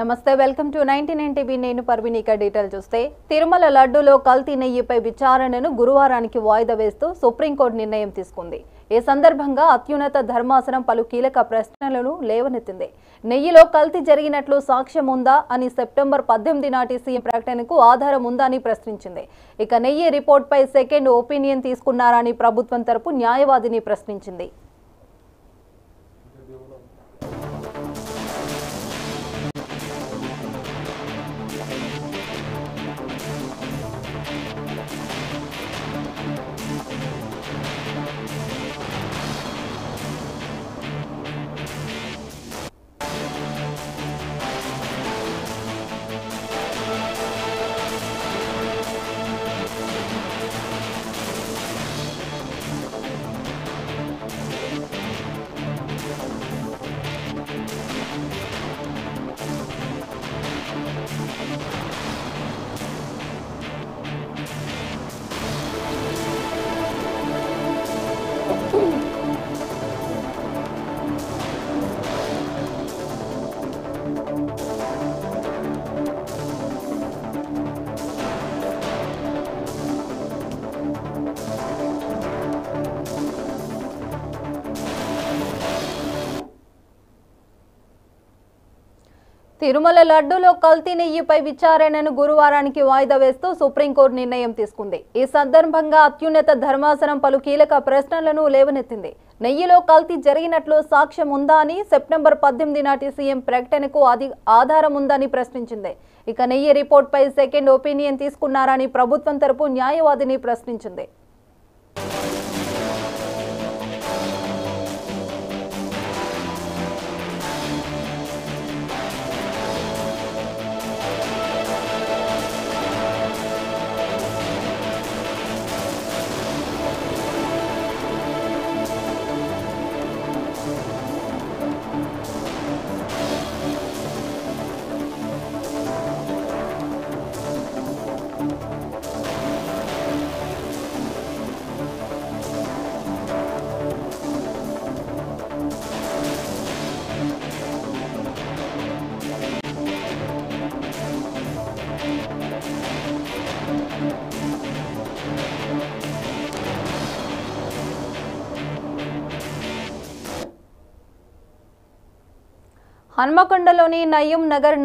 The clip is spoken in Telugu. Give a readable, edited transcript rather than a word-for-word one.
నమస్తే వెల్కమ్ టు 99 టీవీ నేను పర్వీని ఇక డీటెయిల్ చూస్తే తిరుమల లడ్డూలో కల్తీ నెయ్యిపై విచారణను గురువారానికి వాయిదా వేస్తూ సుప్రీంకోర్టు నిర్ణయం తీసుకుంది। ఈ సందర్భంగా అత్యున్నత ధర్మాసనం పలు కీలక ప్రశ్నలను లేవనెత్తింది। నెయ్యిలో కల్తీ జరిగినట్లు సాక్ష్యం ఉందా అని సెప్టెంబర్ 18 నాటి సీఎం ప్రకటనకు ఆధారం ఉందా అని ప్రశ్నించింది। ఇక నెయ్యి రిపోర్ట్ పై సెకండ్ ఒపీనియన్ తీసుకున్నారా అని ప్రభుత్వం తరపు న్యాయవాదిని ప్రశ్నించింది। తిరుమల లడ్డూలో కల్తీ నెయ్యిపై విచారణను గురువారానికి వాయిదా వేస్తూ సుప్రీంకోర్టు నిర్ణయం తీసుకుంది। ఈ సందర్భంగా అత్యున్నత ధర్మాసనం పలు కీలక ప్రశ్నలను లేవనెత్తింది। నెయ్యిలో కల్తీ జరిగినట్లు సాక్ష్యం ఉందా అని సెప్టెంబర్ 18 నాటి సీఎం ప్రకటనకు ఆధారం ఉందని ప్రశ్నించింది। ఇక నెయ్యి రిపోర్ట్ పై సెకండ్ ఒపీనియన్ తీసుకున్నారా అని ప్రభుత్వం తరపు న్యాయవాదిని ప్రశ్నించింది। హన్మకొండలోని నయ్యం నగర్